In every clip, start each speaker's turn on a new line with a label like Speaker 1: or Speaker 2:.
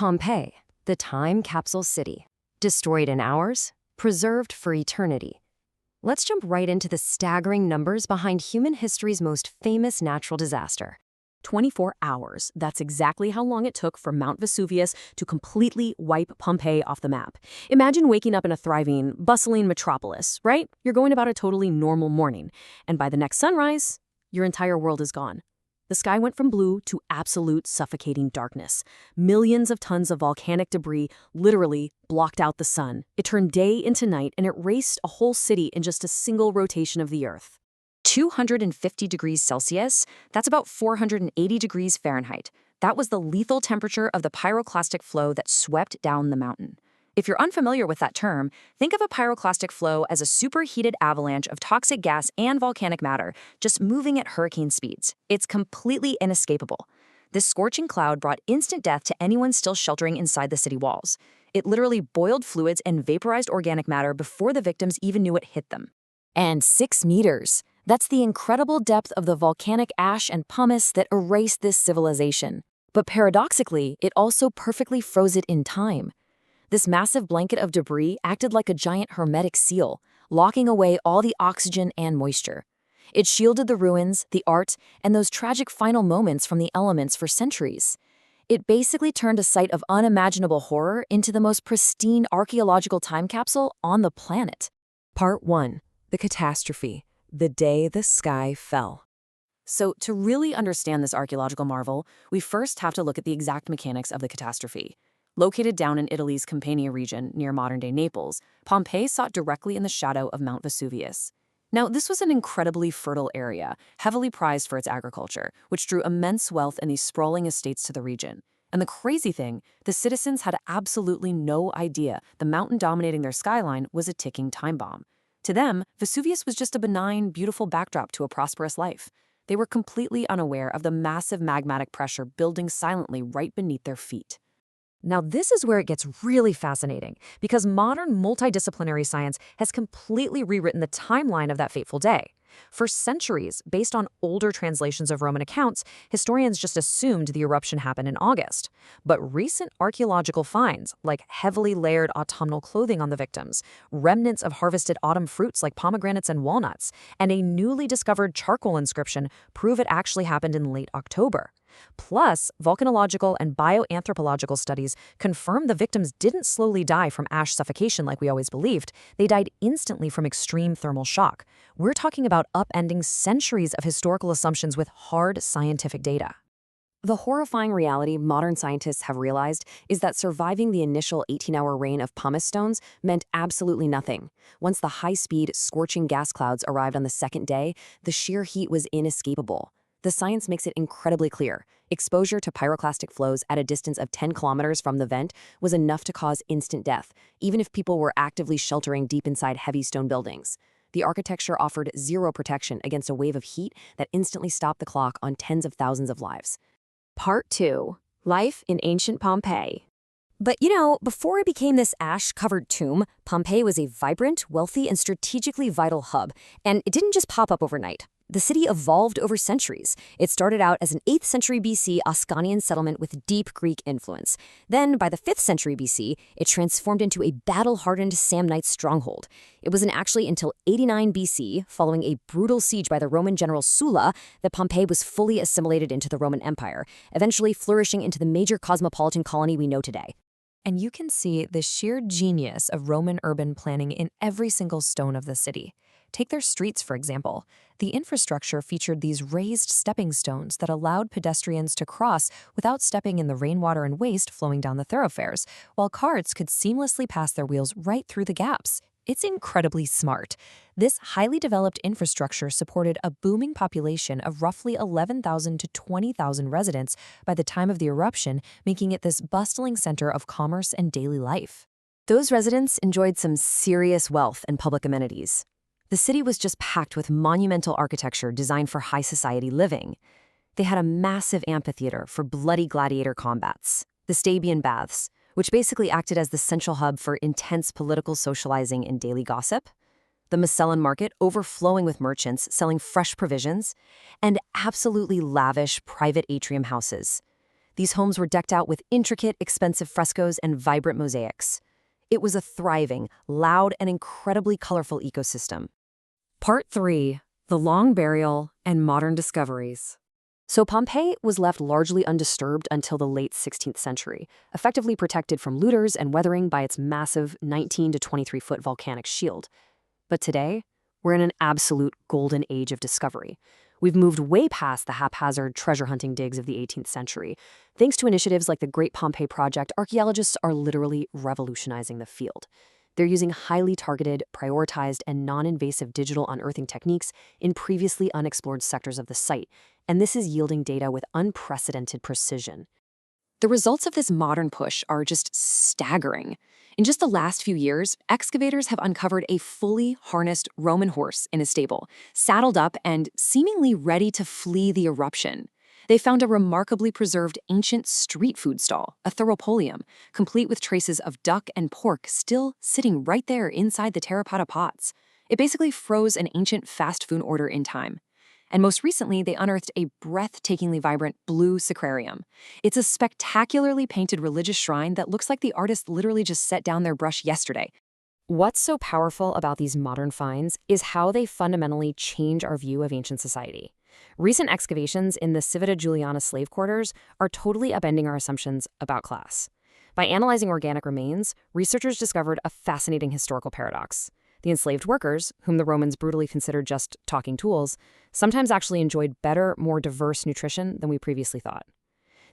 Speaker 1: Pompeii, the time capsule city. Destroyed in hours, preserved for eternity. Let's jump right into the staggering numbers behind human history's most famous natural disaster.
Speaker 2: 24 hours. That's exactly how long it took for Mount Vesuvius to completely wipe Pompeii off the map. Imagine waking up in a thriving, bustling metropolis, right? You're going about a totally normal morning. And by the next sunrise, your entire world is gone. The sky went from blue to absolute suffocating darkness. Millions of tons of volcanic debris literally blocked out the sun. It turned day into night, and it raced a whole city in just a single rotation of the Earth.
Speaker 1: 250 degrees Celsius, that's about 480 degrees Fahrenheit. That was the lethal temperature of the pyroclastic flow that swept down the mountain. If you're unfamiliar with that term, think of a pyroclastic flow as a superheated avalanche of toxic gas and volcanic matter just moving at hurricane speeds. It's completely inescapable. This scorching cloud brought instant death to anyone still sheltering inside the city walls. It literally boiled fluids and vaporized organic matter before the victims even knew it hit them.
Speaker 2: And 6 meters. That's the incredible depth of the volcanic ash and pumice that erased this civilization. But paradoxically, it also perfectly froze it in time. This massive blanket of debris acted like a giant hermetic seal, locking away all the oxygen and moisture. It shielded the ruins, the art, and those tragic final moments from the elements for centuries. It basically turned a site of unimaginable horror into the most pristine archaeological time capsule on the planet.
Speaker 3: Part 1. The catastrophe. The day the sky fell.
Speaker 2: So, to really understand this archaeological marvel, we first have to look at the exact mechanics of the catastrophe. Located down in Italy's Campania region near modern-day Naples, Pompeii sat directly in the shadow of Mount Vesuvius. Now, this was an incredibly fertile area, heavily prized for its agriculture, which drew immense wealth and these sprawling estates to the region. And the crazy thing, the citizens had absolutely no idea the mountain dominating their skyline was a ticking time bomb. To them, Vesuvius was just a benign, beautiful backdrop to a prosperous life. They were completely unaware of the massive magmatic pressure building silently right beneath their feet.
Speaker 1: Now, this is where it gets really fascinating, because modern multidisciplinary science has completely rewritten the timeline of that fateful day. For centuries, based on older translations of Roman accounts, historians just assumed the eruption happened in August. But recent archaeological finds, like heavily layered autumnal clothing on the victims, remnants of harvested autumn fruits like pomegranates and walnuts, and a newly discovered charcoal inscription prove it actually happened in late October. Plus, volcanological and bioanthropological studies confirm the victims didn't slowly die from ash suffocation like we always believed. They died instantly from extreme thermal shock. We're talking about upending centuries of historical assumptions with hard scientific data.
Speaker 2: The horrifying reality modern scientists have realized is that surviving the initial 18-hour rain of pumice stones meant absolutely nothing. Once the high-speed, scorching gas clouds arrived on the second day, the sheer heat was inescapable. The science makes it incredibly clear. Exposure to pyroclastic flows at a distance of 10 kilometers from the vent was enough to cause instant death, even if people were actively sheltering deep inside heavy stone buildings. The architecture offered zero protection against a wave of heat that instantly stopped the clock on tens of thousands of lives.
Speaker 1: Part 2. Life in ancient Pompeii.
Speaker 4: But before it became this ash-covered tomb, Pompeii was a vibrant, wealthy, and strategically vital hub. And it didn't just pop up overnight. The city evolved over centuries. It started out as an 8th century BC Ascanian settlement with deep Greek influence. Then, by the 5th century BC, it transformed into a battle-hardened Samnite stronghold. It wasn't actually until 89 BC, following a brutal siege by the Roman general Sulla, that Pompeii was fully assimilated into the Roman Empire, eventually flourishing into the major cosmopolitan colony we know today.
Speaker 1: And you can see the sheer genius of Roman urban planning in every single stone of the city. Take their streets, for example. The infrastructure featured these raised stepping stones that allowed pedestrians to cross without stepping in the rainwater and waste flowing down the thoroughfares, while carts could seamlessly pass their wheels right through the gaps. It's incredibly smart. This highly developed infrastructure supported a booming population of roughly 11,000 to 20,000 residents by the time of the eruption, making it this bustling center of commerce and daily life.
Speaker 2: Those residents enjoyed some serious wealth and public amenities. The city was just packed with monumental architecture designed for high society living. They had a massive amphitheater for bloody gladiator combats, the Stabian Baths, which basically acted as the central hub for intense political socializing and daily gossip, the Macellan market overflowing with merchants selling fresh provisions, and absolutely lavish private atrium houses.
Speaker 4: These homes were decked out with intricate, expensive frescoes and vibrant mosaics. It was a thriving, loud, and incredibly colorful ecosystem.
Speaker 1: Part 3. The Long Burial and Modern Discoveries.
Speaker 4: So Pompeii was left largely undisturbed until the late 16th century, effectively protected from looters and weathering by its massive 19 to 23-foot volcanic shield. But today, we're in an absolute golden age of discovery. We've moved way past the haphazard treasure-hunting digs of the 18th century. Thanks to initiatives like the Great Pompeii Project, archaeologists are literally revolutionizing the field. They're using highly targeted, prioritized, and non-invasive digital unearthing techniques in previously unexplored sectors of the site, and this is yielding data with unprecedented precision. The results of this modern push are just staggering. In just the last few years, excavators have uncovered a fully harnessed Roman horse in a stable, saddled up and seemingly ready to flee the eruption. They found a remarkably preserved ancient street food stall, a theropolium, complete with traces of duck and pork still sitting right there inside the terracotta pots. It basically froze an ancient fast food order in time. And most recently, they unearthed a breathtakingly vibrant blue sacrarium. It's a spectacularly painted religious shrine that looks like the artist literally just set down their brush yesterday.
Speaker 2: What's so powerful about these modern finds is how they fundamentally change our view of ancient society. Recent excavations in the Civita Juliana slave quarters are totally upending our assumptions about class. By analyzing organic remains, researchers discovered a fascinating historical paradox. The enslaved workers, whom the Romans brutally considered just talking tools, sometimes actually enjoyed better, more diverse nutrition than we previously thought.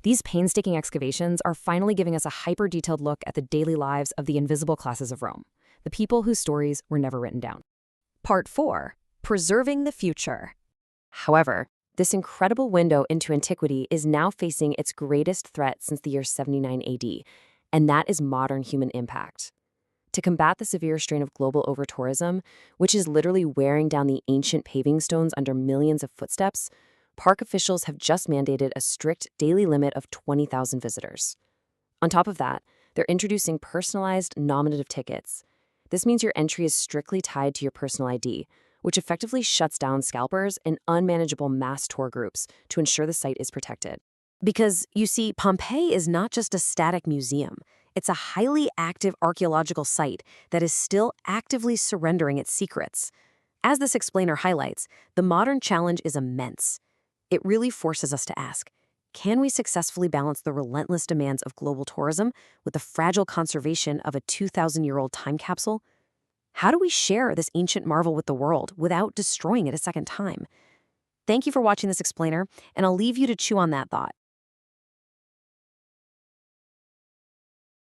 Speaker 2: These painstaking excavations are finally giving us a hyper-detailed look at the daily lives of the invisible classes of Rome, the people whose stories were never written down.
Speaker 4: Part 4. Preserving the future. However, this incredible window into antiquity is now facing its greatest threat since the year 79 AD, and that is modern human impact. To combat the severe strain of global over-tourism, which is literally wearing down the ancient paving stones under millions of footsteps, park officials have just mandated a strict daily limit of 20,000 visitors. On top of that, they're introducing personalized nominative tickets. This means your entry is strictly tied to your personal ID, which effectively shuts down scalpers and unmanageable mass tour groups to ensure the site is protected. Because, you see, Pompeii is not just a static museum. It's a highly active archaeological site that is still actively surrendering its secrets. As this explainer highlights, the modern challenge is immense. It really forces us to ask, can we successfully balance the relentless demands of global tourism with the fragile conservation of a 2,000-year-old time capsule? How do we share this ancient marvel with the world without destroying it a second time? Thank you for watching this explainer, and I'll leave you to chew on that thought.